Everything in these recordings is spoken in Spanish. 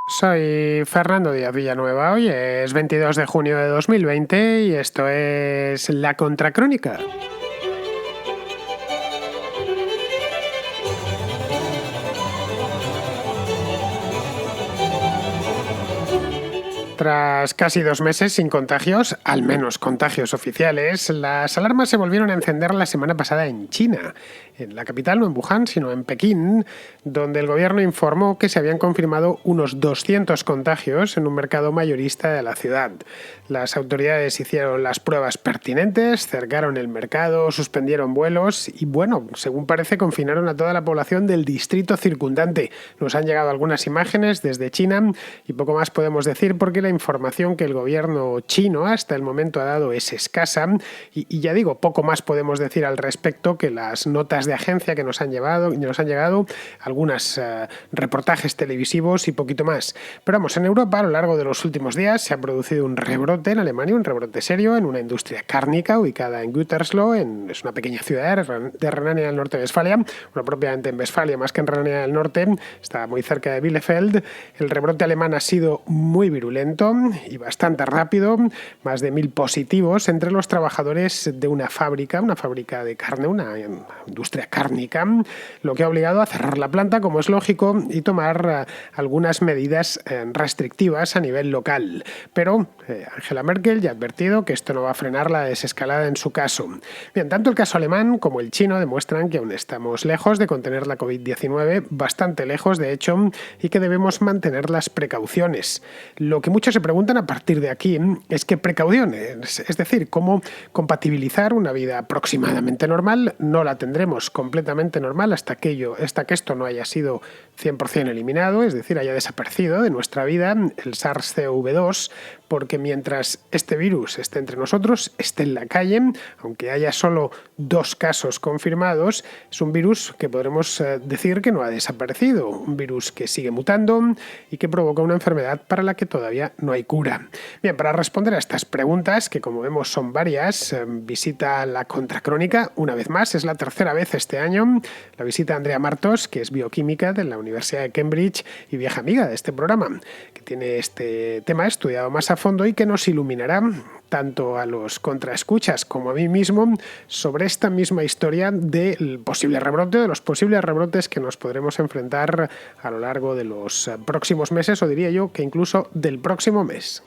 Soy Fernando Díaz Villanueva. Hoy es 22 de junio de 2020 y esto es La Contracrónica. Tras casi 2 meses sin contagios, al menos contagios oficiales, las alarmas se volvieron a encender la semana pasada en China, en la capital, no en Wuhan, sino en Pekín, donde el gobierno informó que se habían confirmado unos 200 contagios en un mercado mayorista de la ciudad. Las autoridades hicieron las pruebas pertinentes, cercaron el mercado, suspendieron vuelos y, bueno, según parece, confinaron a toda la población del distrito circundante. Nos han llegado algunas imágenes desde China y poco más podemos decir porque la información que el gobierno chino hasta el momento ha dado es escasa y ya digo, poco más podemos decir al respecto que las notas de agencia que nos han llegado, algunos reportajes televisivos y poquito más. Pero vamos, en Europa a lo largo de los últimos días se ha producido un rebrote en Alemania, un rebrote serio en una industria cárnica ubicada en Gütersloh, es una pequeña ciudad de Renania del Norte-Westfalia, bueno, propiamente en Westfalia más que en Renania del Norte, está muy cerca de Bielefeld. El rebrote alemán ha sido muy virulento y bastante rápido, más de 1.000 positivos entre los trabajadores de una fábrica de carne, una industria cárnica, lo que ha obligado a cerrar la planta, como es lógico, y tomar algunas medidas restrictivas a nivel local. Pero Angela Merkel ya ha advertido que esto no va a frenar la desescalada en su caso. Bien, tanto el caso alemán como el chino demuestran que aún estamos lejos de contener la COVID-19, bastante lejos de hecho, y que debemos mantener las precauciones. Lo que muchos se preguntan a partir de aquí es qué precauciones, es decir, cómo compatibilizar una vida aproximadamente normal. No la tendremos completamente normal hasta que esto no haya sido 100% eliminado, es decir, haya desaparecido de nuestra vida el SARS-CoV-2, porque mientras este virus esté entre nosotros, esté en la calle, aunque haya solo 2 casos confirmados, es un virus que podremos decir que no ha desaparecido, un virus que sigue mutando y que provoca una enfermedad para la que todavía no hay cura. Bien, para responder a estas preguntas, que como vemos son varias, visita La Contracrónica una vez más, es la tercera vez este año, la visita a Andrea Martos, que es bioquímica de la Universidad de Cambridge y vieja amiga de este programa, que tiene este tema estudiado más a fondo y que nos iluminará tanto a los contraescuchas como a mí mismo sobre esta misma historia del posible rebrote, de los posibles rebrotes que nos podremos enfrentar a lo largo de los próximos meses, o diría yo que incluso del próximo mes.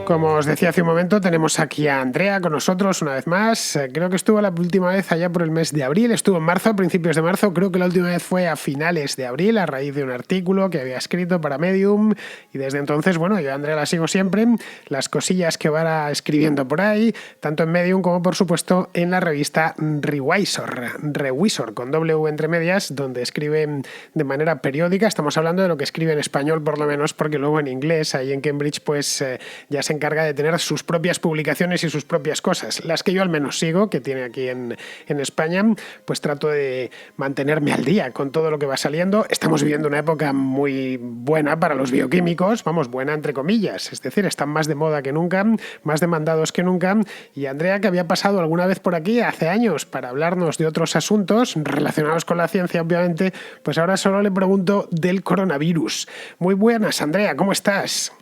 Como os decía hace un momento, tenemos aquí a Andrea con nosotros una vez más. Creo que estuvo la última vez allá por el mes de abril, estuvo en marzo, a principios de marzo, creo que la última vez fue a finales de abril, a raíz de un artículo que había escrito para Medium, y desde entonces, bueno, yo a Andrea la sigo siempre, las cosillas que va escribiendo por ahí, tanto en Medium como por supuesto en la revista Rewisor, con W entre medias, donde escribe de manera periódica. Estamos hablando de lo que escribe en español por lo menos, porque luego en inglés, ahí en Cambridge, pues ya se encarga de tener sus propias publicaciones y sus propias cosas. Las que yo al menos sigo, que tiene aquí en España, pues trato de mantenerme al día con todo lo que va saliendo. Estamos viviendo una época muy buena para los bioquímicos, vamos, buena entre comillas, es decir, están más de moda que nunca, más demandados que nunca, y Andrea, que había pasado alguna vez por aquí hace años para hablarnos de otros asuntos relacionados con la ciencia, obviamente, pues ahora solo le pregunto del coronavirus. Muy buenas, Andrea, ¿cómo estás?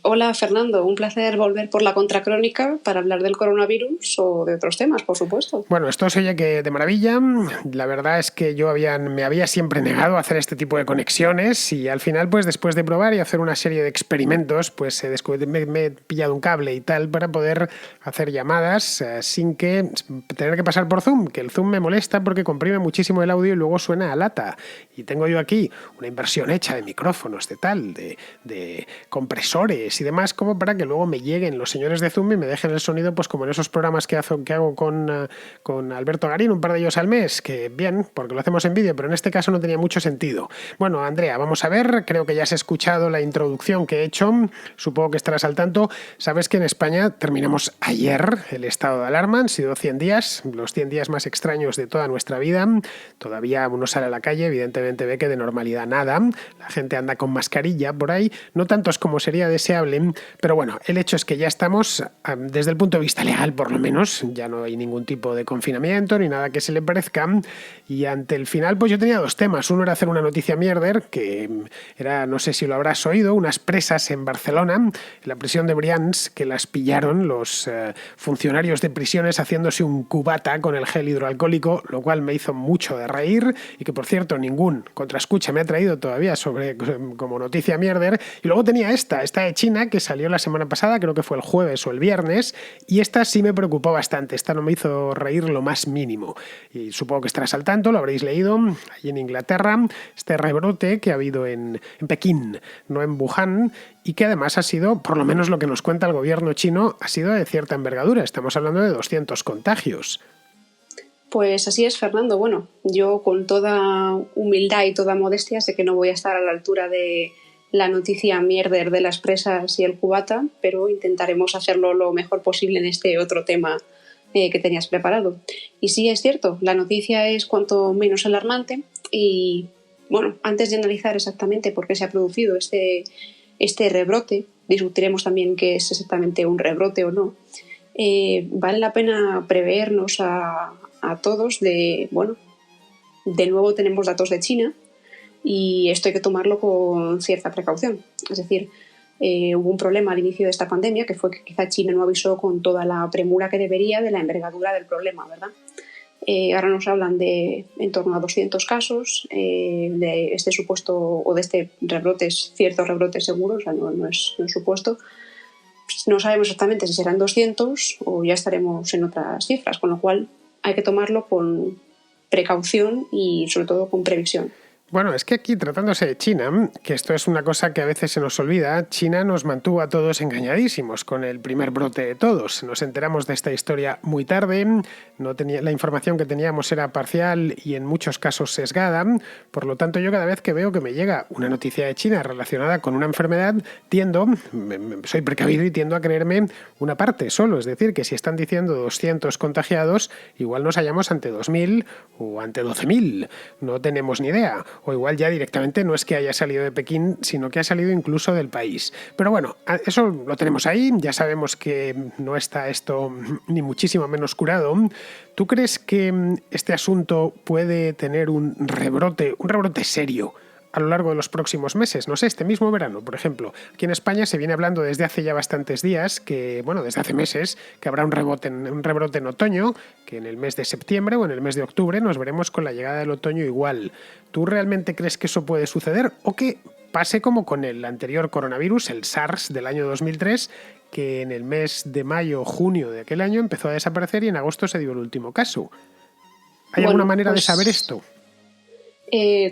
Hola Fernando, un placer volver por La Contracrónica para hablar del coronavirus o de otros temas, por supuesto. Bueno, esto se oye que de maravilla. La verdad es que yo me había siempre negado a hacer este tipo de conexiones y al final, pues después de probar y hacer una serie de experimentos, pues me he pillado un cable y tal para poder hacer llamadas sin tener que pasar por Zoom, que el Zoom me molesta porque comprime muchísimo el audio y luego suena a lata. Y tengo yo aquí una inversión hecha de micrófonos, de compresores y demás, como para que luego me lleguen los señores de Zoom y me dejen el sonido, pues como en esos programas que hago con Alberto Garín, un par de ellos al mes, que bien, porque lo hacemos en vídeo, pero en este caso no tenía mucho sentido. Bueno, Andrea, vamos a ver, creo que ya has escuchado la introducción que he hecho, supongo que estarás al tanto. Sabes que en España terminamos ayer el estado de alarma, han sido 100 días, los 100 días más extraños de toda nuestra vida. Todavía uno sale a la calle, evidentemente ve que de normalidad nada, la gente anda con mascarilla por ahí, no tantos como sería deseable, inviable, pero bueno, el hecho es que ya estamos, desde el punto de vista legal por lo menos, ya no hay ningún tipo de confinamiento ni nada que se le parezca, y ante el final pues yo tenía dos temas. Uno era hacer una noticia mierder, que era, no sé si lo habrás oído, unas presas en Barcelona, en la prisión de Brians, que las pillaron los funcionarios de prisiones haciéndose un cubata con el gel hidroalcohólico, lo cual me hizo mucho de reír y que, por cierto, ningún contraescucha me ha traído todavía como noticia mierder. Y luego tenía esta de China, que salió la semana pasada, creo que fue el jueves o el viernes, y esta sí me preocupó bastante. Esta no me hizo reír lo más mínimo. Y supongo que estarás al tanto, lo habréis leído, allí en Inglaterra, este rebrote que ha habido en Pekín, no en Wuhan, y que además ha sido, por lo menos lo que nos cuenta el gobierno chino, ha sido de cierta envergadura. Estamos hablando de 200 contagios. Pues así es, Fernando. Bueno, yo con toda humildad y toda modestia sé que no voy a estar a la altura de la noticia mierder de las presas y el cubata, pero intentaremos hacerlo lo mejor posible en este otro tema que tenías preparado. Y sí, es cierto, la noticia es cuanto menos alarmante y, bueno, antes de analizar exactamente por qué se ha producido este rebrote, discutiremos también qué es exactamente un rebrote o no, vale la pena prevernos a todos de nuevo tenemos datos de China y esto hay que tomarlo con cierta precaución. Es decir, hubo un problema al inicio de esta pandemia, que fue que quizá China no avisó con toda la premura que debería de la envergadura del problema, ¿verdad? Ahora nos hablan de en torno a 200 casos de este supuesto, o de este rebrote, cierto rebrote seguro, o sea, no es supuesto. No sabemos exactamente si serán 200 o ya estaremos en otras cifras, con lo cual hay que tomarlo con precaución y sobre todo con previsión. Bueno, es que aquí, tratándose de China, que esto es una cosa que a veces se nos olvida, China nos mantuvo a todos engañadísimos con el primer brote de todos. Nos enteramos de esta historia muy tarde, la información que teníamos era parcial y en muchos casos sesgada. Por lo tanto, yo cada vez que veo que me llega una noticia de China relacionada con una enfermedad, soy precavido y tiendo a creerme una parte solo. Es decir, que si están diciendo 200 contagiados, igual nos hallamos ante 2.000 o ante 12.000. No tenemos ni idea. O igual ya directamente no es que haya salido de Pekín, sino que ha salido incluso del país. Pero bueno, eso lo tenemos ahí, ya sabemos que no está esto ni muchísimo menos curado. ¿Tú crees que este asunto puede tener un rebrote serio a lo largo de los próximos meses? No sé, este mismo verano, por ejemplo. Aquí en España se viene hablando desde hace ya bastantes días, desde hace meses, que habrá un rebrote en otoño, que en el mes de septiembre o en el mes de octubre nos veremos con la llegada del otoño igual. ¿Tú realmente crees que eso puede suceder o que pase como con el anterior coronavirus, el SARS del año 2003, que en el mes de mayo o junio de aquel año empezó a desaparecer y en agosto se dio el último caso? ¿Hay alguna manera de saber esto?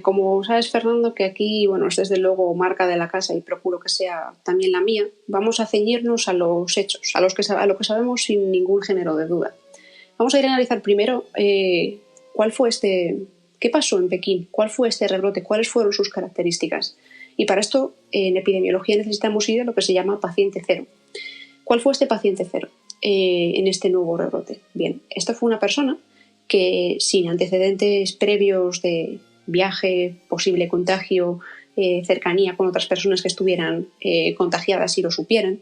Como sabes, Fernando, que aquí, es desde luego marca de la casa y procuro que sea también la mía, vamos a ceñirnos a los hechos, a lo que sabemos sin ningún género de duda. Vamos a ir a analizar primero qué pasó en Pekín, cuál fue este rebrote, cuáles fueron sus características. Y para esto, en epidemiología necesitamos ir a lo que se llama paciente cero. ¿Cuál fue este paciente cero en este nuevo rebrote? Bien, esta fue una persona que sin antecedentes previos de viaje, posible contagio, cercanía con otras personas que estuvieran contagiadas y lo supieran,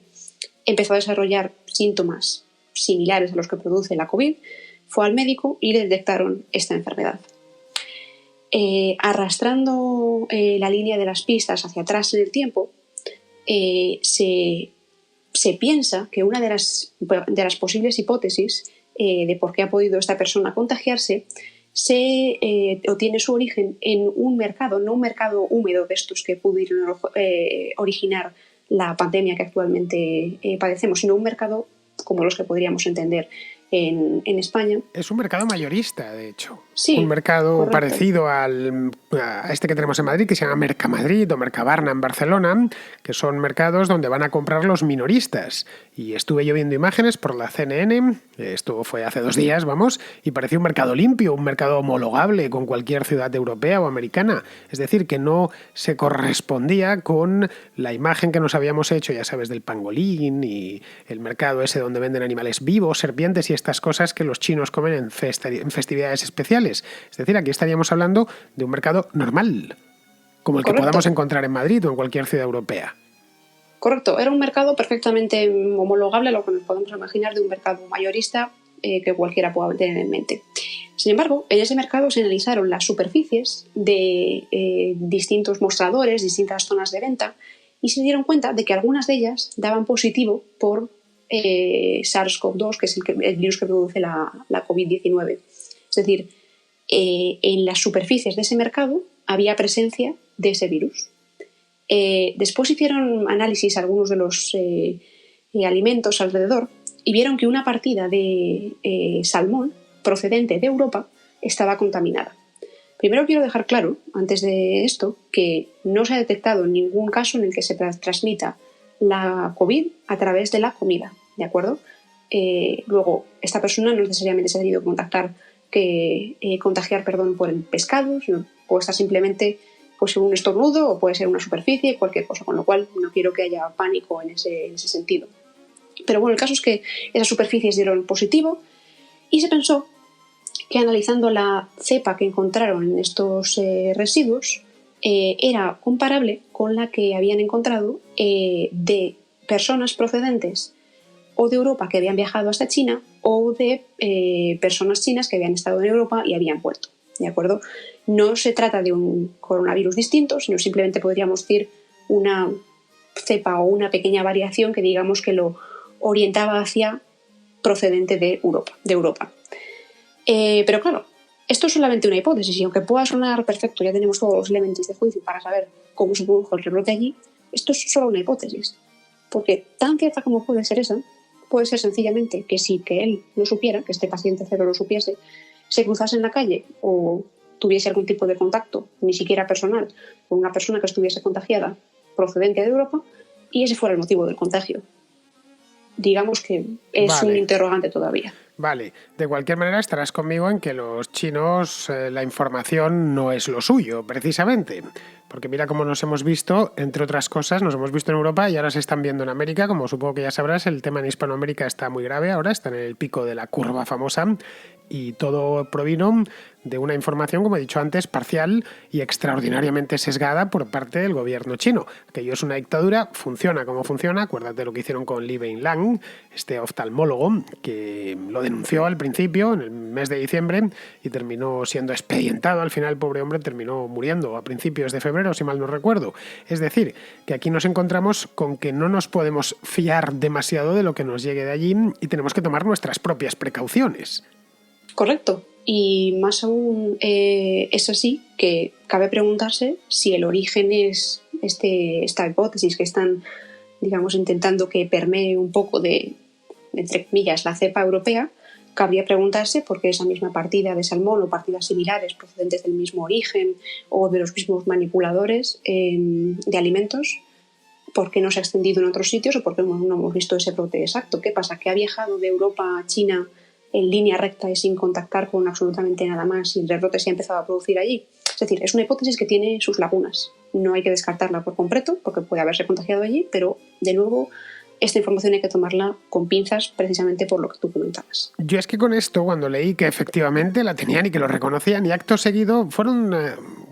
empezó a desarrollar síntomas similares a los que produce la COVID, fue al médico y le detectaron esta enfermedad. Arrastrando la línea de las pistas hacia atrás en el tiempo, se piensa que una de las posibles hipótesis de por qué ha podido esta persona contagiarse tiene su origen en un mercado, no un mercado húmedo de estos que pudieron originar la pandemia que actualmente padecemos, sino un mercado como los que podríamos entender en España. Es un mercado mayorista, de hecho. Sí, un mercado correcto. parecido a este que tenemos en Madrid, que se llama Mercamadrid o Mercabarna en Barcelona, que son mercados donde van a comprar los minoristas. Y estuve yo viendo imágenes por la CNN, esto fue hace 2 días, y parecía un mercado limpio, un mercado homologable con cualquier ciudad europea o americana. Es decir, que no se correspondía con la imagen que nos habíamos hecho, ya sabes, del pangolín y el mercado ese donde venden animales vivos, serpientes y estas cosas que los chinos comen en festividades especiales. Es decir, aquí estaríamos hablando de un mercado normal, como el que Correcto. podamos encontrar en Madrid o en cualquier ciudad europea. Correcto, era un mercado perfectamente homologable a lo que nos podemos imaginar de un mercado mayorista que cualquiera pueda tener en mente. Sin embargo, en ese mercado se analizaron las superficies de distintos mostradores, distintas zonas de venta, y se dieron cuenta de que algunas de ellas daban positivo por SARS-CoV-2, que es el virus que produce la COVID-19. Es decir, en las superficies de ese mercado había presencia de ese virus. Después hicieron análisis a algunos de los alimentos alrededor y vieron que una partida de salmón procedente de Europa estaba contaminada. Primero quiero dejar claro, antes de esto, que no se ha detectado ningún caso en el que se transmita la COVID a través de la comida, ¿de acuerdo? Luego, esta persona no necesariamente se ha tenido que contagiar por el pescado, sino puede estar simplemente pues, un estornudo o puede ser una superficie, cualquier cosa, con lo cual no quiero que haya pánico en ese sentido. Pero bueno, el caso es que esas superficies dieron positivo y se pensó que analizando la cepa que encontraron en estos residuos era comparable con la que habían encontrado de personas procedentes o de Europa que habían viajado hasta China o de personas chinas que habían estado en Europa y habían vuelto, ¿de acuerdo? No se trata de un coronavirus distinto, sino simplemente podríamos decir una cepa o una pequeña variación que digamos que lo orientaba hacia procedente de Europa. Pero claro, esto es solamente una hipótesis y aunque pueda sonar perfecto, ya tenemos todos los elementos de juicio para saber cómo se produjo el rebrote allí, esto es solo una hipótesis. Porque tan cierta como puede ser esa, puede ser sencillamente que si que él no supiera, que este paciente cero lo supiese, se cruzase en la calle o tuviese algún tipo de contacto, ni siquiera personal, con una persona que estuviese contagiada procedente de Europa y ese fuera el motivo del contagio. Digamos que es un interrogante todavía. Vale, de cualquier manera estarás conmigo en que los chinos la información no es lo suyo, precisamente. Porque mira cómo nos hemos visto, entre otras cosas, nos hemos visto en Europa y ahora se están viendo en América. Como supongo que ya sabrás, el tema en Hispanoamérica está muy grave ahora, está en el pico de la curva famosa y todo provino de una información, como he dicho antes, parcial y extraordinariamente sesgada por parte del gobierno chino. Aquello es una dictadura, funciona como funciona. Acuérdate lo que hicieron con Li Weinlang, este oftalmólogo, que lo denunció al principio, en el mes de diciembre, y terminó siendo expedientado. Al final el pobre hombre terminó muriendo a principios de febrero, si mal no recuerdo. Es decir, que aquí nos encontramos con que no nos podemos fiar demasiado de lo que nos llegue de allí y tenemos que tomar nuestras propias precauciones. Correcto. Y más aún es así que cabe preguntarse si el origen es esta hipótesis que están, digamos, intentando que permee un poco de, entre comillas, la cepa europea. Cabría preguntarse por qué esa misma partida de salmón o partidas similares procedentes del mismo origen o de los mismos manipuladores de alimentos, por qué no se ha extendido en otros sitios o por qué no hemos visto ese brote exacto. ¿Qué pasa? ¿Que ha viajado de Europa a China en línea recta y sin contactar con absolutamente nada más y el rebrote se ha empezado a producir allí? Es decir, es una hipótesis que tiene sus lagunas. No hay que descartarla por completo porque puede haberse contagiado allí, pero de nuevo esta información hay que tomarla con pinzas precisamente por lo que tú comentabas. Yo es que con esto, cuando leí que efectivamente la tenían y que lo reconocían y acto seguido,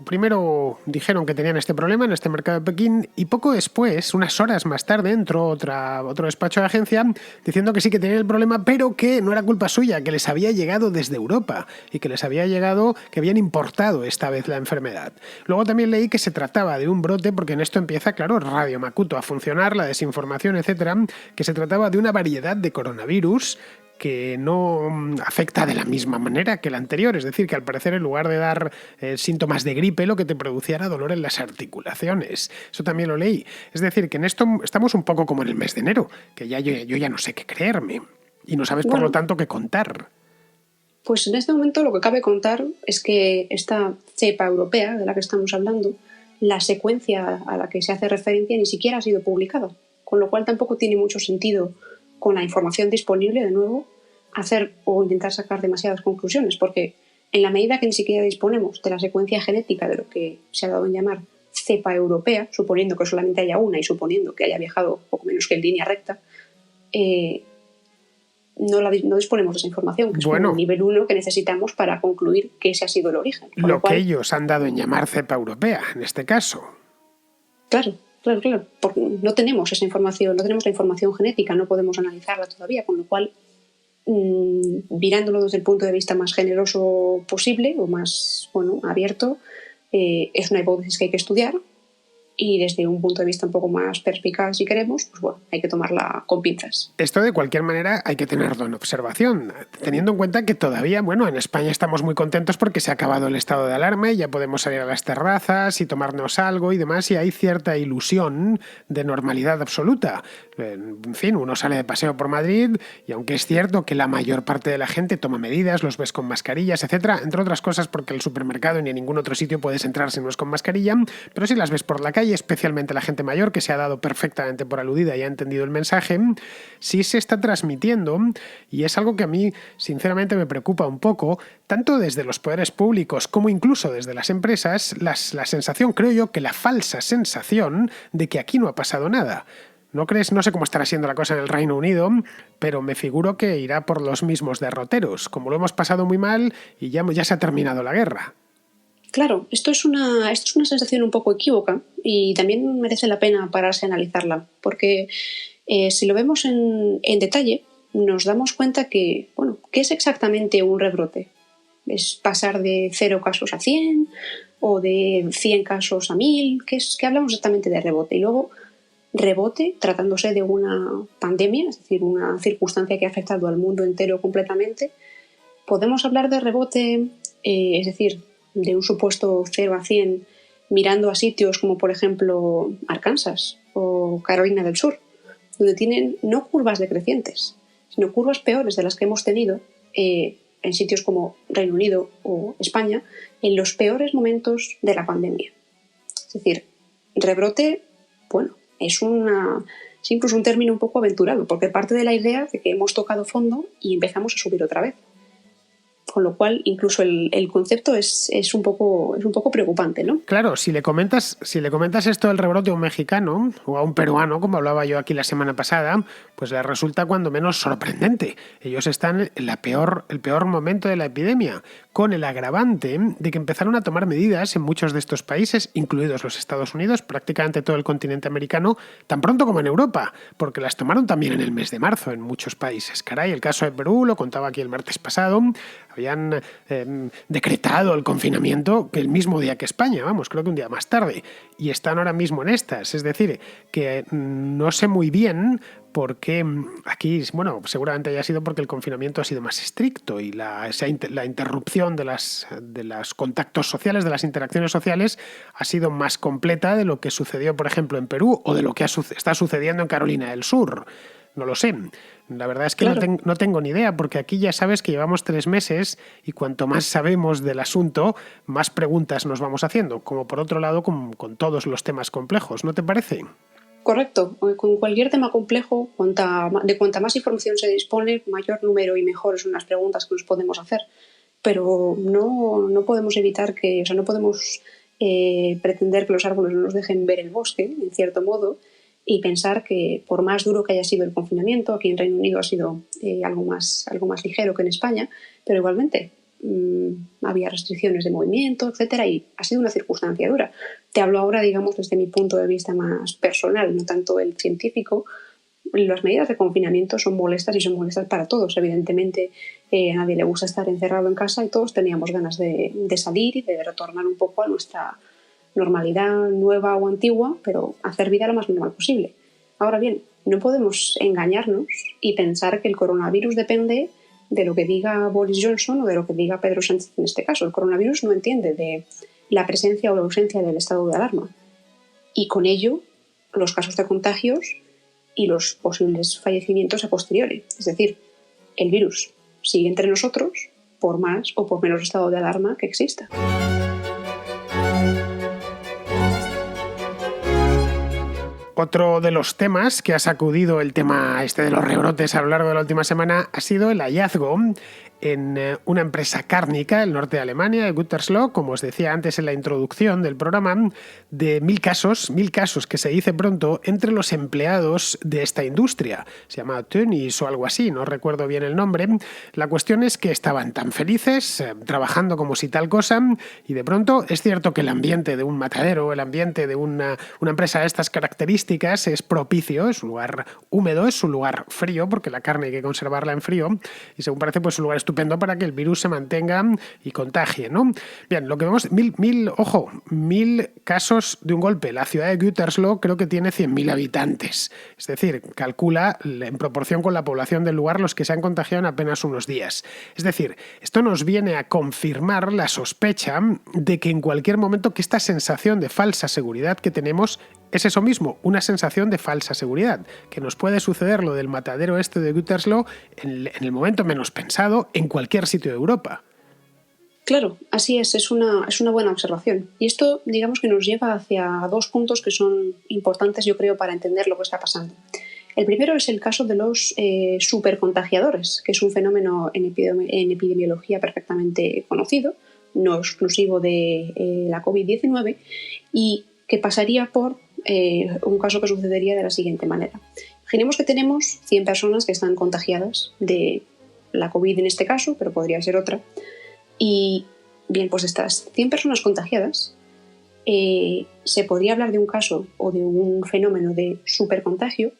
primero dijeron que tenían este problema en este mercado de Pekín y poco después, unas horas más tarde, entró otro despacho de agencia diciendo que sí que tenían el problema, pero que no era culpa suya, que les había llegado desde Europa y que les había llegado, que habían importado esta vez la enfermedad. Luego también leí que se trataba de un brote, porque en esto empieza, claro, Radio Makuto a funcionar, la desinformación, etcétera, que se trataba de una variedad de coronavirus que no afecta de la misma manera que el anterior, es decir, que al parecer en lugar de dar síntomas de gripe, lo que te producía era dolor en las articulaciones. Eso también lo leí. Es decir, que en esto estamos un poco como en el mes de enero, que ya yo ya no sé qué creerme y no sabes por lo tanto qué contar. Pues en este momento lo que cabe contar es que esta cepa europea de la que estamos hablando, la secuencia a la que se hace referencia ni siquiera ha sido publicada, con lo cual tampoco tiene mucho sentido, con la información disponible, de nuevo, hacer o intentar sacar demasiadas conclusiones, porque en la medida que ni siquiera disponemos de la secuencia genética de lo que se ha dado en llamar cepa europea, suponiendo que solamente haya una y suponiendo que haya viajado poco menos que en línea recta, no disponemos de esa información, que es como el nivel 1 que necesitamos para concluir que ese ha sido el origen. Lo que ellos han dado en llamar cepa europea, en este caso. Claro. claro, porque no tenemos esa información, no tenemos la información genética, no podemos analizarla todavía, con lo cual, mirándolo desde el punto de vista más generoso posible o más abierto, es una hipótesis que hay que estudiar, y desde un punto de vista un poco más perspicaz, si queremos, pues bueno, hay que tomarla con pinzas. Esto de cualquier manera hay que tenerlo en observación, teniendo en cuenta que todavía, en España estamos muy contentos porque se ha acabado el estado de alarma y ya podemos salir a las terrazas y tomarnos algo y demás, y hay cierta ilusión de normalidad absoluta. En fin, uno sale de paseo por Madrid y aunque es cierto que la mayor parte de la gente toma medidas, los ves con mascarillas, etcétera, entre otras cosas porque el supermercado ni en ningún otro sitio puedes entrar si no es con mascarilla, pero si las ves por la calle, especialmente la gente mayor, que se ha dado perfectamente por aludida y ha entendido el mensaje, sí se está transmitiendo, y es algo que a mí sinceramente me preocupa un poco, tanto desde los poderes públicos como incluso desde las empresas, la sensación, creo yo, que la falsa sensación de que aquí no ha pasado nada. ¿No crees? No sé cómo estará siendo la cosa en el Reino Unido, pero me figuro que irá por los mismos derroteros, como lo hemos pasado muy mal y ya se ha terminado la guerra. Claro, esto es una sensación un poco equívoca y también merece la pena pararse a analizarla, porque si lo vemos en detalle, nos damos cuenta que, ¿qué es exactamente un rebrote? ¿Es pasar de 0 casos a 100 o de 100 casos a 1000? ¿Qué hablamos exactamente de rebote? Y luego, rebote, tratándose de una pandemia, es decir, una circunstancia que ha afectado al mundo entero completamente, ¿podemos hablar de rebote, es decir, de un supuesto 0 a 100 mirando a sitios como, por ejemplo, Arkansas o Carolina del Sur, donde tienen no curvas decrecientes, sino curvas peores de las que hemos tenido en sitios como Reino Unido o España en los peores momentos de la pandemia? Es decir, rebrote, es incluso un término un poco aventurado, porque parte de la idea de que hemos tocado fondo y empezamos a subir otra vez. Con lo cual, incluso el concepto es un poco preocupante, ¿no? Claro, si le comentas esto del rebrote a un mexicano o a un peruano, como hablaba yo aquí la semana pasada, pues les resulta cuando menos sorprendente. Ellos están en el peor momento de la epidemia, con el agravante de que empezaron a tomar medidas en muchos de estos países, incluidos los Estados Unidos, prácticamente todo el continente americano, tan pronto como en Europa, porque las tomaron también en el mes de marzo en muchos países. Caray, el caso de Perú, lo contaba aquí el martes pasado, habían decretado el confinamiento el mismo día que España, creo que un día más tarde, y están ahora mismo en estas. Es decir, que no sé muy bien por qué aquí, seguramente haya sido porque el confinamiento ha sido más estricto y la interrupción de los contactos sociales, de las interacciones sociales, ha sido más completa de lo que sucedió, por ejemplo, en Perú o de lo que está sucediendo en Carolina del Sur. No lo sé. La verdad es que claro, no tengo ni idea, porque aquí ya sabes que llevamos 3 meses y cuanto más sabemos del asunto, más preguntas nos vamos haciendo, como por otro lado con todos los temas complejos, ¿no te parece? Correcto. Con cualquier tema complejo, cuanta más información se dispone, mayor número y mejores son las preguntas que nos podemos hacer. Pero no podemos evitar no podemos pretender que los árboles no nos dejen ver el bosque, en cierto modo, y pensar que por más duro que haya sido el confinamiento, aquí en Reino Unido ha sido algo más ligero que en España, pero igualmente había restricciones de movimiento, etcétera, y ha sido una circunstancia dura. Te hablo ahora, digamos, desde mi punto de vista más personal, no tanto el científico. Las medidas de confinamiento son molestas y son molestas para todos. Evidentemente, a nadie le gusta estar encerrado en casa y todos teníamos ganas de salir y de retornar un poco a nuestra normalidad nueva o antigua, pero hacer vida lo más normal posible. Ahora bien, no podemos engañarnos y pensar que el coronavirus depende de lo que diga Boris Johnson o de lo que diga Pedro Sánchez en este caso. El coronavirus no entiende de la presencia o la ausencia del estado de alarma. Y con ello, los casos de contagios y los posibles fallecimientos a posteriori. Es decir, el virus sigue entre nosotros por más o por menos estado de alarma que exista. Otro de los temas que ha sacudido el tema de los rebrotes a lo largo de la última semana ha sido el hallazgo en una empresa cárnica del norte de Alemania, de Gütersloh, como os decía antes en la introducción del programa, de 1.000 casos que se dice pronto entre los empleados de esta industria. Se llama Tönnies o algo así, no recuerdo bien el nombre. La cuestión es que estaban tan felices, trabajando como si tal cosa, y de pronto es cierto que el ambiente de un matadero, el ambiente de una empresa de estas características es propicio, es un lugar húmedo, es un lugar frío, porque la carne hay que conservarla en frío, y según parece pues un lugar estupendo para que el virus se mantenga y contagie, ¿no? Bien, lo que vemos, 1.000 casos de un golpe. La ciudad de Gütersloh creo que tiene 100.000 habitantes, es decir, calcula en proporción con la población del lugar los que se han contagiado en apenas unos días. Es decir, esto nos viene a confirmar la sospecha de que en cualquier momento que esta sensación de falsa seguridad que tenemos es eso mismo, una sensación de falsa seguridad, que nos puede suceder lo del matadero este de Gütersloh en el momento menos pensado en cualquier sitio de Europa. Claro, así es una buena observación. Y esto, digamos que nos lleva hacia dos puntos que son importantes, yo creo, para entender lo que está pasando. El primero es el caso de los supercontagiadores, que es un fenómeno en epidemiología perfectamente conocido, no exclusivo de la COVID-19, y que pasaría por un caso que sucedería de la siguiente manera. Imaginemos que tenemos 100 personas que están contagiadas de la COVID en este caso, pero podría ser otra. Y bien, pues estas 100 personas contagiadas, se podría hablar de un caso o de un fenómeno de supercontagio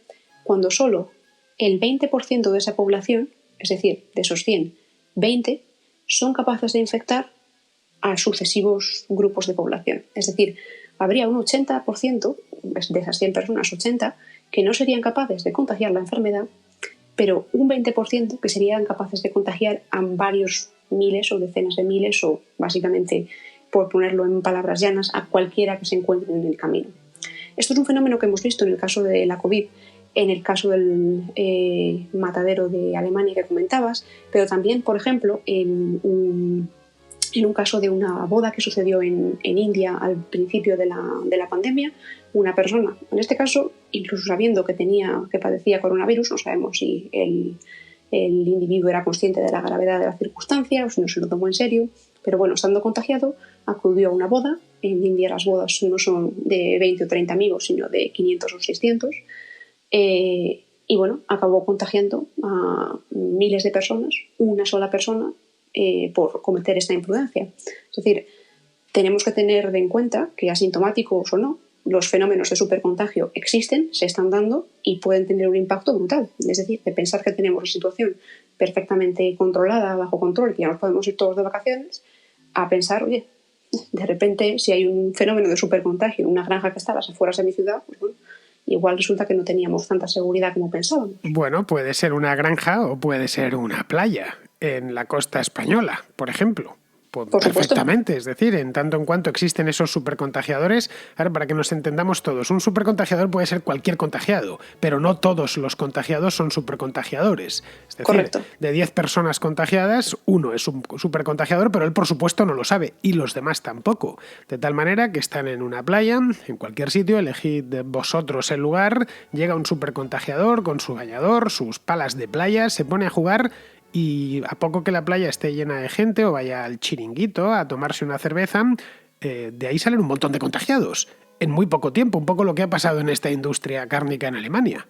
cuando solo el 20% de esa población, es decir, de esos 100, 20 son capaces de infectar a sucesivos grupos de población. Es decir, habría un 80% de esas 100 personas, 80, que no serían capaces de contagiar la enfermedad, pero un 20% que serían capaces de contagiar a varios miles o decenas de miles o básicamente, por ponerlo en palabras llanas, a cualquiera que se encuentre en el camino. Esto es un fenómeno que hemos visto en el caso de la COVID, en el caso del matadero de Alemania que comentabas, pero también, por ejemplo, en un caso de una boda que sucedió en India al principio de la pandemia, una persona, en este caso, incluso sabiendo que padecía coronavirus, no sabemos si el individuo era consciente de la gravedad de la circunstancia o si no se lo tomó en serio, pero bueno, estando contagiado, acudió a una boda. En India las bodas no son de 20 o 30 amigos, sino de 500 o 600. Y bueno, acabó contagiando a miles de personas, una sola persona, por cometer esta imprudencia. Es decir, tenemos que tener en cuenta que, asintomáticos o no, los fenómenos de supercontagio existen, se están dando y pueden tener un impacto brutal. Es decir, de pensar que tenemos la situación perfectamente controlada, bajo control, que ya nos podemos ir todos de vacaciones, a pensar, oye, de repente, si hay un fenómeno de supercontagio en una granja que está a las afueras de mi ciudad, pues bueno, igual resulta que no teníamos tanta seguridad como pensábamos. Bueno, puede ser una granja o puede ser una playa en la costa española, por ejemplo. Perfectamente, es decir, en tanto en cuanto existen esos supercontagiadores, ahora para que nos entendamos todos, un supercontagiador puede ser cualquier contagiado, pero no todos los contagiados son supercontagiadores. Es decir, correcto, de 10 personas contagiadas, uno es un supercontagiador, pero él por supuesto no lo sabe y los demás tampoco. De tal manera que están en una playa, en cualquier sitio, elegid vosotros el lugar, llega un supercontagiador con su bañador, sus palas de playa, se pone a jugar. Y a poco que la playa esté llena de gente o vaya al chiringuito a tomarse una cerveza, de ahí salen un montón de contagiados. En muy poco tiempo, un poco lo que ha pasado en esta industria cárnica en Alemania.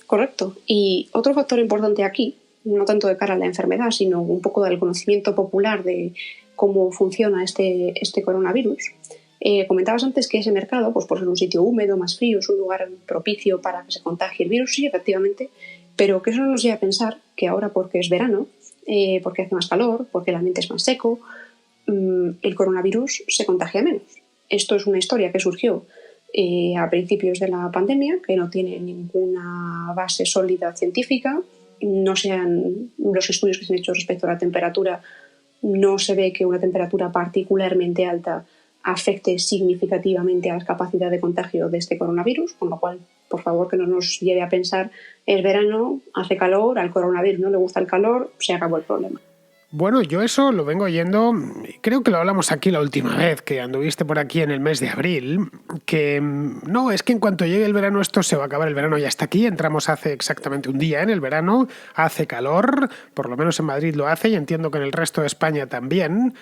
Correcto. Y otro factor importante aquí, no tanto de cara a la enfermedad, sino un poco del conocimiento popular de cómo funciona este coronavirus. Comentabas antes que ese mercado, pues por ser un sitio húmedo, más frío, es un lugar propicio para que se contagie el virus, sí, efectivamente, pero que eso nos lleva a pensar que ahora, porque es verano, porque hace más calor, porque el ambiente es más seco, el coronavirus se contagia menos. Esto es una historia que surgió a principios de la pandemia, que no tiene ninguna base sólida científica. No sean los estudios que se han hecho respecto a la temperatura, no se ve que una temperatura particularmente alta afecte significativamente a la capacidad de contagio de este coronavirus, con lo cual, por favor, que no nos lleve a pensar es verano, hace calor, al coronavirus no le gusta el calor, se acabó el problema. Bueno, yo eso lo vengo oyendo, creo que lo hablamos aquí la última vez, que anduviste por aquí en el mes de abril, que no, es que en cuanto llegue el verano esto se va a acabar, el verano ya está aquí, entramos hace exactamente un día en el verano, hace calor, por lo menos en Madrid lo hace y entiendo que en el resto de España también.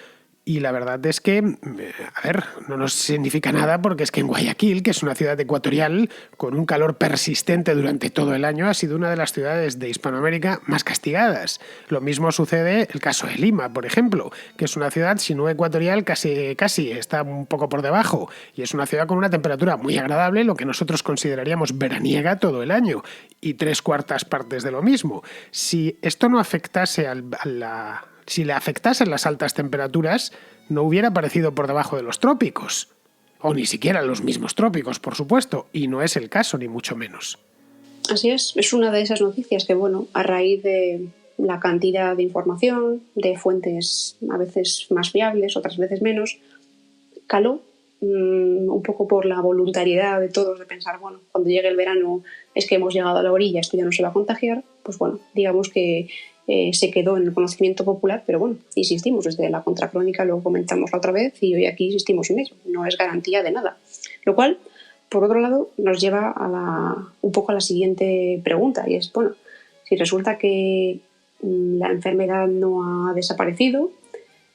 Y la verdad es que, a ver, no nos significa nada porque es que en Guayaquil, que es una ciudad ecuatorial con un calor persistente durante todo el año, ha sido una de las ciudades de Hispanoamérica más castigadas. Lo mismo sucede el caso de Lima, por ejemplo, que es una ciudad, si no ecuatorial, casi está un poco por debajo. Y es una ciudad con una temperatura muy agradable, lo que nosotros consideraríamos veraniega todo el año. Y 3/4 de lo mismo. Si esto no afectase si le afectasen las altas temperaturas, no hubiera aparecido por debajo de los trópicos. O ni siquiera los mismos trópicos, por supuesto. Y no es el caso, ni mucho menos. Así es una de esas noticias que, bueno, a raíz de la cantidad de información, de fuentes a veces más fiables, otras veces menos, caló un poco por la voluntariedad de todos de pensar, bueno, cuando llegue el verano es que hemos llegado a la orilla, esto ya no se va a contagiar, pues bueno, digamos que se quedó en el conocimiento popular, pero bueno, insistimos, desde la contracrónica lo comentamos la otra vez y hoy aquí insistimos en ello, no es garantía de nada. Lo cual, por otro lado, nos lleva un poco a la siguiente pregunta, y es, bueno, si resulta que la enfermedad no ha desaparecido,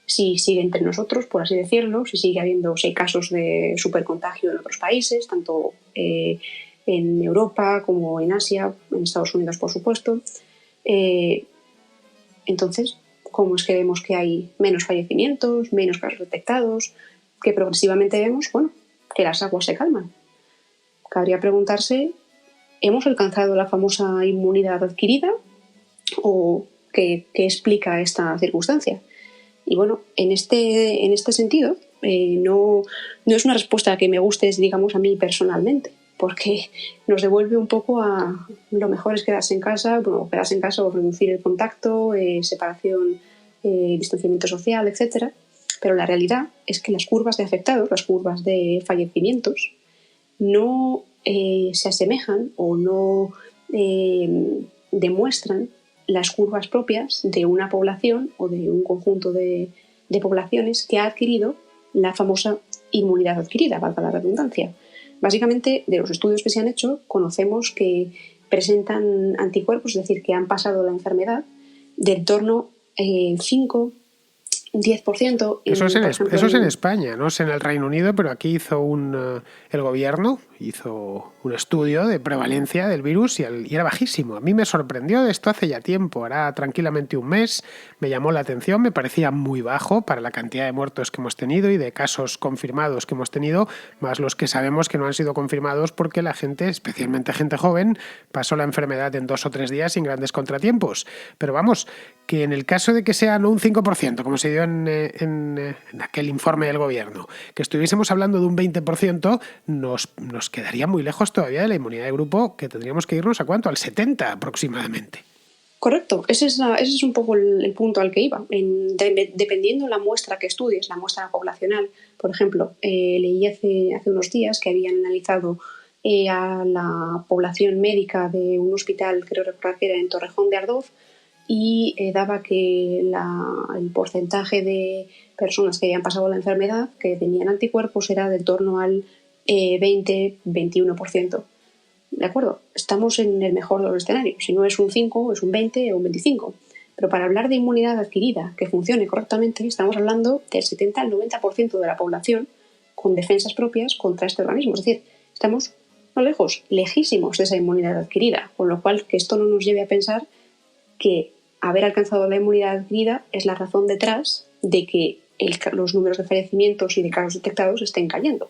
si sigue entre nosotros, por así decirlo, si sigue habiendo casos de supercontagio en otros países, tanto en Europa como en Asia, en Estados Unidos, por supuesto. Entonces, ¿cómo es que vemos que hay menos fallecimientos, menos casos detectados, que progresivamente vemos, bueno, que las aguas se calman? Cabría preguntarse, ¿hemos alcanzado la famosa inmunidad adquirida o qué explica esta circunstancia? Y bueno, en este sentido, no es una respuesta que me guste, digamos, a mí personalmente, porque nos devuelve un poco a lo mejor es quedarse en casa, bueno, quedarse en casa o reducir el contacto, separación, distanciamiento social, etcétera. Pero la realidad es que las curvas de afectados, las curvas de fallecimientos, no se asemejan o no demuestran las curvas propias de una población o de un conjunto de poblaciones que ha adquirido la famosa inmunidad adquirida, valga la redundancia. Básicamente, de los estudios que se han hecho, conocemos que presentan anticuerpos, es decir, que han pasado la enfermedad de en torno 5, 10%. Eso es en España, no sé en el Reino Unido, pero aquí el gobierno hizo un estudio de prevalencia del virus y era bajísimo. A mí me sorprendió de esto hace ya tiempo, hará tranquilamente un mes, me llamó la atención, me parecía muy bajo para la cantidad de muertos que hemos tenido y de casos confirmados que hemos tenido, más los que sabemos que no han sido confirmados porque la gente, especialmente gente joven, pasó la enfermedad en 2 o 3 días sin grandes contratiempos. Pero vamos, que en el caso de que sea no un 5%, como se dio en aquel informe del gobierno, que estuviésemos hablando de un 20%, nos quedaría muy lejos todavía de la inmunidad de grupo, que tendríamos que irnos a ¿cuánto? Al 70 aproximadamente. Correcto, ese es un poco el punto al que iba. Dependiendo la muestra que estudies, la muestra poblacional, por ejemplo, leí hace unos días que habían analizado a la población médica de un hospital, creo recordar que era en Torrejón de Ardoz, y daba que el porcentaje de personas que habían pasado la enfermedad, que tenían anticuerpos, era de torno al 20-21%. ¿De acuerdo? Estamos en el mejor de los escenarios. Si no es un 5, es un 20 o un 25. Pero para hablar de inmunidad adquirida que funcione correctamente, estamos hablando del 70 al 90% de la población con defensas propias contra este organismo. Es decir, estamos no lejos, lejísimos de esa inmunidad adquirida. Con lo cual, que esto no nos lleve a pensar que haber alcanzado la inmunidad adquirida es la razón detrás de que los números de fallecimientos y de casos detectados estén cayendo.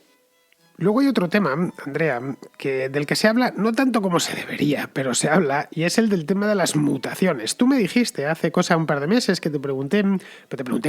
Luego hay otro tema, Andrea, del que se habla no tanto como se debería, pero se habla, y es el del tema de las mutaciones. Tú me dijiste hace un par de meses que te pregunté,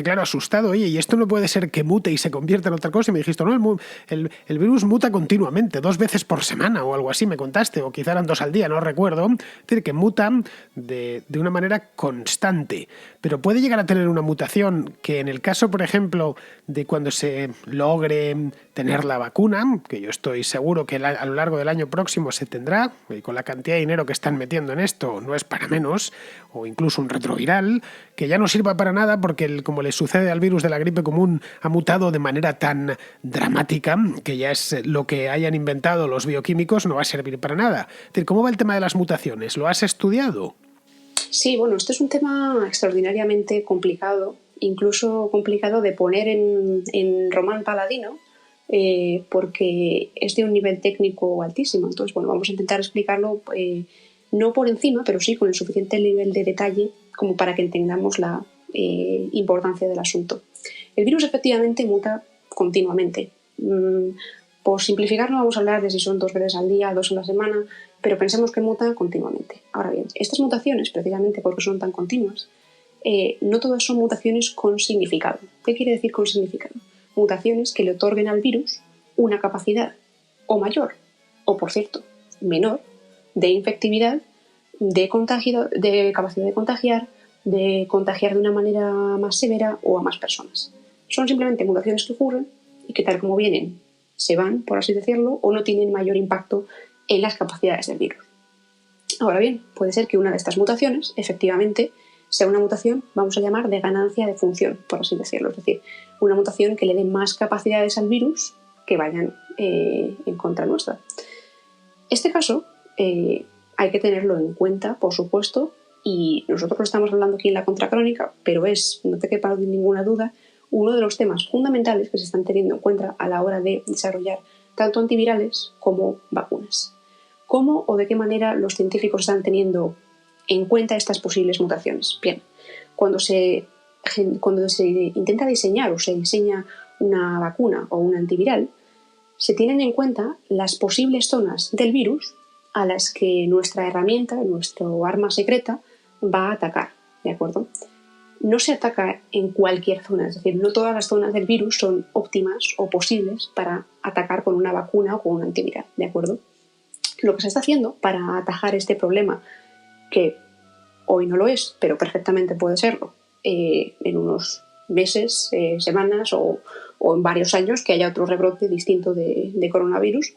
claro, asustado, oye, ¿y esto no puede ser que mute y se convierta en otra cosa? Y me dijiste, no, el virus muta continuamente, 2 veces por semana o algo así, me contaste, o quizá eran 2 al día, no recuerdo. Es decir, que muta de una manera constante, pero puede llegar a tener una mutación que en el caso, por ejemplo, de cuando se logre tener la vacuna, que yo estoy seguro que a lo largo del año próximo se tendrá, y con la cantidad de dinero que están metiendo en esto no es para menos, o incluso un retroviral, que ya no sirva para nada porque, como le sucede al virus de la gripe común, ha mutado de manera tan dramática que ya es lo que hayan inventado los bioquímicos no va a servir para nada. Es decir, ¿cómo va el tema de las mutaciones? ¿Lo has estudiado? Sí, bueno, esto es un tema extraordinariamente complicado, incluso complicado de poner en román paladino, porque es de un nivel técnico altísimo. Entonces, bueno, vamos a intentar explicarlo no por encima, pero sí con el suficiente nivel de detalle como para que entendamos la importancia del asunto. El virus efectivamente muta continuamente. Por simplificarlo, vamos a hablar de si son 2 veces al día, 2 a la semana, pero pensemos que muta continuamente. Ahora bien, estas mutaciones, precisamente porque son tan continuas, no todas son mutaciones con significado. ¿Qué quiere decir con significado? Mutaciones que le otorguen al virus una capacidad o mayor, o por cierto, menor, de infectividad, de capacidad de contagiar de una manera más severa o a más personas. Son simplemente mutaciones que ocurren y que tal como vienen se van, por así decirlo, o no tienen mayor impacto en las capacidades del virus. Ahora bien, puede ser que una de estas mutaciones efectivamente sea una mutación, vamos a llamar, de ganancia de función, por así decirlo. Es decir, una mutación que le dé más capacidades al virus que vayan en contra nuestra. Este caso hay que tenerlo en cuenta, por supuesto, y nosotros lo estamos hablando aquí en la contracrónica, pero es, no te quepa ninguna duda, uno de los temas fundamentales que se están teniendo en cuenta a la hora de desarrollar tanto antivirales como vacunas. ¿Cómo o de qué manera los científicos están teniendo en cuenta estas posibles mutaciones? Bien, cuando se intenta diseñar o se diseña una vacuna o un antiviral, se tienen en cuenta las posibles zonas del virus a las que nuestra herramienta, nuestro arma secreta, va a atacar, ¿de acuerdo? No se ataca en cualquier zona, es decir, no todas las zonas del virus son óptimas o posibles para atacar con una vacuna o con un antiviral, ¿de acuerdo? Lo que se está haciendo para atajar este problema, que hoy no lo es, pero perfectamente puede serlo, en unos meses, semanas o en varios años que haya otro rebrote distinto de coronavirus,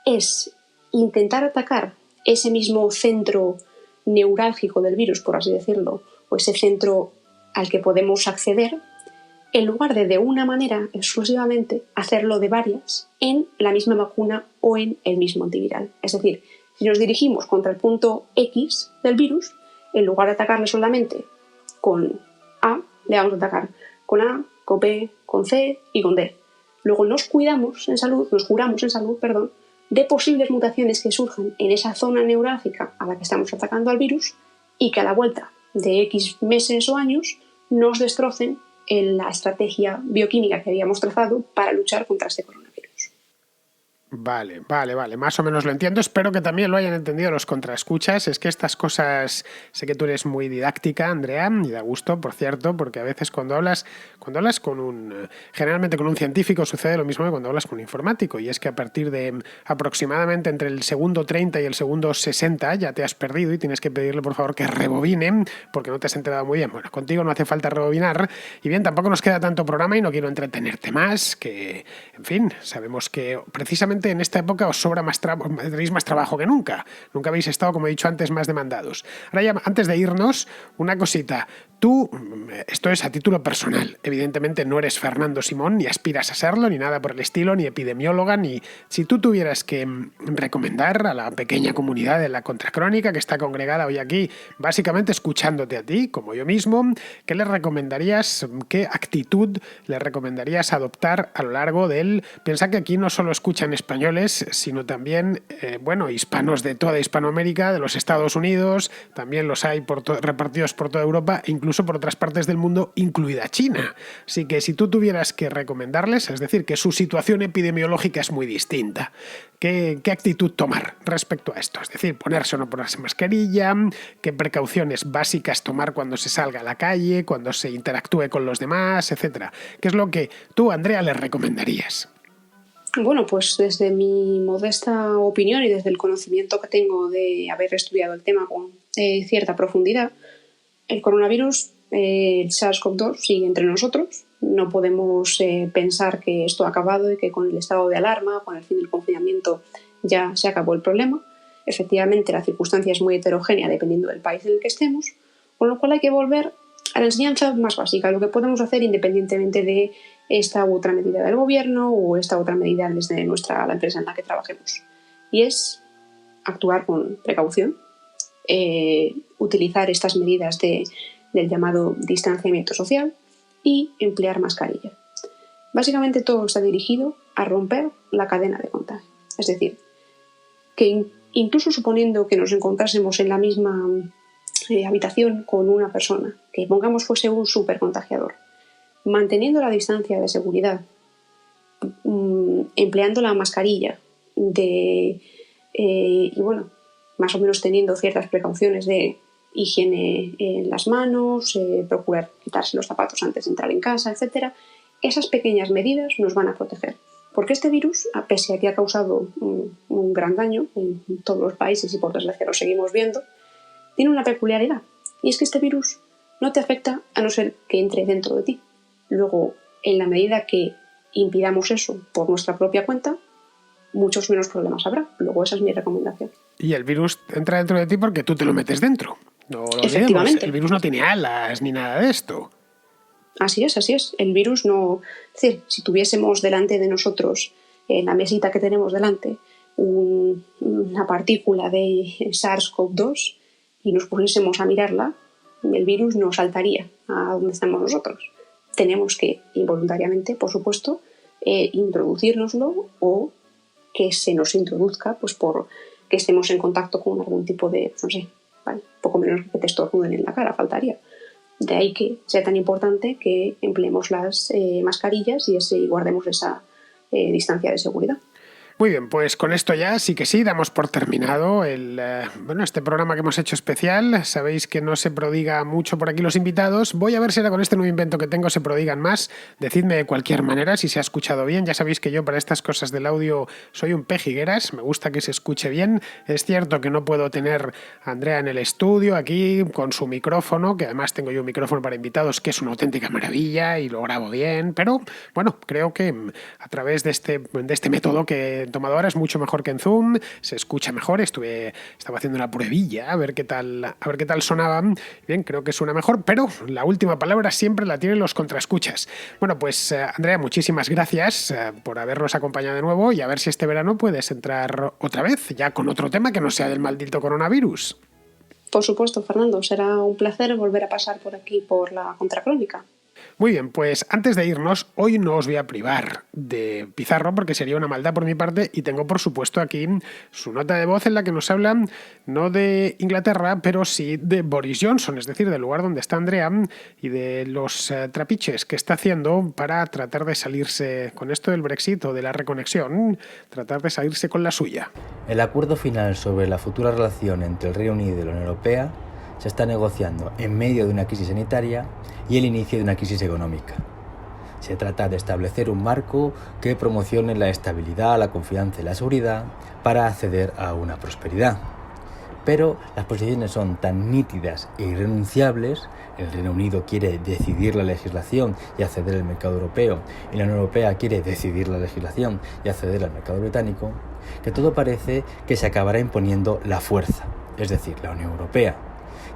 es intentar atacar ese mismo centro neurálgico del virus, por así decirlo, o ese centro al que podemos acceder, en lugar de una manera exclusivamente, hacerlo de varias en la misma vacuna o en el mismo antiviral. Es decir, si nos dirigimos contra el punto X del virus, en lugar de atacarle solamente con A, le vamos a atacar con A, con B, con C y con D. Luego nos curamos en salud, de posibles mutaciones que surjan en esa zona neurálgica a la que estamos atacando al virus y que a la vuelta de X meses o años nos destrocen en la estrategia bioquímica que habíamos trazado para luchar contra este coronavirus. Vale. Más o menos lo entiendo. Espero que también lo hayan entendido los contraescuchas. Es que estas cosas, sé que tú eres muy didáctica, Andrea, y da gusto, por cierto, porque a veces cuando hablas generalmente con un científico sucede lo mismo que cuando hablas con un informático, y es que a partir de aproximadamente entre el segundo 30 y el segundo 60 ya te has perdido y tienes que pedirle por favor que rebobine porque no te has enterado muy bien. Bueno, contigo no hace falta rebobinar, y bien, tampoco nos queda tanto programa y no quiero entretenerte más, que, en fin, sabemos que precisamente en esta época os sobra tenéis más trabajo que nunca. Nunca habéis estado, como he dicho antes, más demandados. Ahora ya, antes de irnos, una cosita. Tú, esto es a título personal, evidentemente no eres Fernando Simón, ni aspiras a serlo, ni nada por el estilo, ni epidemióloga, ni... Si tú tuvieras que recomendar a la pequeña comunidad de la Contracrónica que está congregada hoy aquí, básicamente escuchándote a ti, como yo mismo, ¿qué les recomendarías, qué actitud les recomendarías adoptar a lo largo del... Piensa que aquí no solo escuchan españoles, sino también, hispanos de toda Hispanoamérica, de los Estados Unidos, también los hay repartidos por toda Europa, incluso por otras partes del mundo, incluida China. Así que si tú tuvieras que recomendarles, es decir, que su situación epidemiológica es muy distinta, ¿qué actitud tomar respecto a esto? Es decir, ponerse o no ponerse mascarilla, qué precauciones básicas tomar cuando se salga a la calle, cuando se interactúe con los demás, etcétera. ¿Qué es lo que tú, Andrea, les recomendarías? Bueno, pues desde mi modesta opinión y desde el conocimiento que tengo de haber estudiado el tema con cierta profundidad, el coronavirus el SARS-CoV-2 sigue entre nosotros. No podemos pensar que esto ha acabado y que con el estado de alarma, con el fin del confinamiento, ya se acabó el problema. Efectivamente, la circunstancia es muy heterogénea dependiendo del país en el que estemos, con lo cual hay que volver a la enseñanza más básica, lo que podemos hacer independientemente de esta u otra medida del gobierno o esta otra medida desde la empresa en la que trabajemos. Y es actuar con precaución, utilizar estas medidas del llamado distanciamiento social y emplear mascarilla. Básicamente todo está dirigido a romper la cadena de contagio. Es decir, que incluso suponiendo que nos encontrásemos en la misma habitación con una persona, que pongamos fuese un supercontagiador, manteniendo la distancia de seguridad, empleando la mascarilla y bueno, más o menos teniendo ciertas precauciones de higiene en las manos, procurar quitarse los zapatos antes de entrar en casa, etc. Esas pequeñas medidas nos van a proteger. Porque este virus, pese a que ha causado un gran daño en todos los países y por desgracia lo seguimos viendo, tiene una peculiaridad. Y es que este virus no te afecta a no ser que entre dentro de ti. Luego, en la medida que impidamos eso por nuestra propia cuenta, muchos menos problemas habrá. Luego esa es mi recomendación. Y el virus entra dentro de ti porque tú te lo metes dentro. No lo Efectivamente. olvidemos. El virus no tiene alas ni nada de esto. Así es, así es. El virus no... Es decir, si tuviésemos delante de nosotros, en la mesita que tenemos delante, una partícula de SARS-CoV-2 y nos pusiésemos a mirarla, el virus no saltaría a donde estamos nosotros. Tenemos que, involuntariamente, por supuesto, introducírnoslo o que se nos introduzca pues por que estemos en contacto con algún tipo de, no sé, ¿vale? Poco menos que te estornuden en la cara, faltaría. De ahí que sea tan importante que empleemos las mascarillas y guardemos esa distancia de seguridad. Muy bien, pues con esto ya sí que sí, damos por terminado este programa que hemos hecho especial. Sabéis que no se prodiga mucho por aquí los invitados. Voy a ver si ahora con este nuevo invento que tengo se prodigan más. Decidme de cualquier manera si se ha escuchado bien. Ya sabéis que yo para estas cosas del audio soy un pejigueras, me gusta que se escuche bien. Es cierto que no puedo tener a Andrea en el estudio aquí con su micrófono, que además tengo yo un micrófono para invitados que es una auténtica maravilla y lo grabo bien, pero bueno, creo que a través de este método que tomado ahora es mucho mejor que en Zoom, se escucha mejor. Estaba haciendo una pruebilla a ver qué tal sonaba. Bien, creo que suena mejor, pero la última palabra siempre la tienen los contraescuchas. Bueno, pues Andrea, muchísimas gracias por habernos acompañado de nuevo y a ver si este verano puedes entrar otra vez, ya con otro tema que no sea del maldito coronavirus. Por supuesto, Fernando, será un placer volver a pasar por aquí por la Contracrónica. Muy bien, pues antes de irnos, hoy no os voy a privar de Pizarro porque sería una maldad por mi parte y tengo por supuesto aquí su nota de voz en la que nos habla no de Inglaterra, pero sí de Boris Johnson, es decir, del lugar donde está Andrea y de los trapiches que está haciendo para tratar de salirse con esto del Brexit o de la reconexión, tratar de salirse con la suya. El acuerdo final sobre la futura relación entre el Reino Unido y la Unión Europea se está negociando en medio de una crisis sanitaria y el inicio de una crisis económica. Se trata de establecer un marco que promocione la estabilidad, la confianza y la seguridad para acceder a una prosperidad. Pero las posiciones son tan nítidas e irrenunciables, el Reino Unido quiere decidir la legislación y acceder al mercado europeo, y la Unión Europea quiere decidir la legislación y acceder al mercado británico, que todo parece que se acabará imponiendo la fuerza, es decir, la Unión Europea,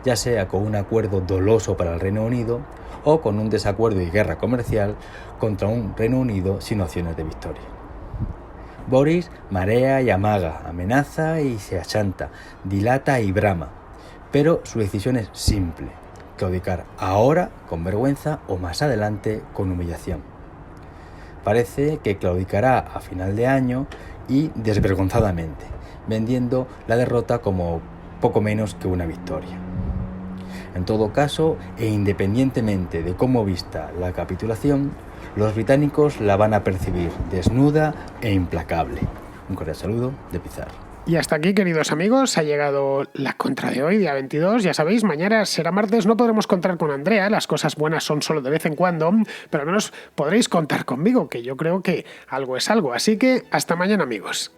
ya sea con un acuerdo doloso para el Reino Unido o con un desacuerdo y guerra comercial contra un Reino Unido sin opciones de victoria. Boris marea y amaga, amenaza y se achanta, dilata y brama, pero su decisión es simple: claudicar ahora con vergüenza o más adelante con humillación. Parece que claudicará a final de año y desvergonzadamente, vendiendo la derrota como poco menos que una victoria. En todo caso, e independientemente de cómo vista la capitulación, los británicos la van a percibir desnuda e implacable. Un cordial saludo de Pizarro. Y hasta aquí, queridos amigos, ha llegado la contra de hoy, día 22. Ya sabéis, mañana será martes, no podremos contar con Andrea, las cosas buenas son solo de vez en cuando, pero al menos podréis contar conmigo, que yo creo que algo es algo. Así que hasta mañana, amigos.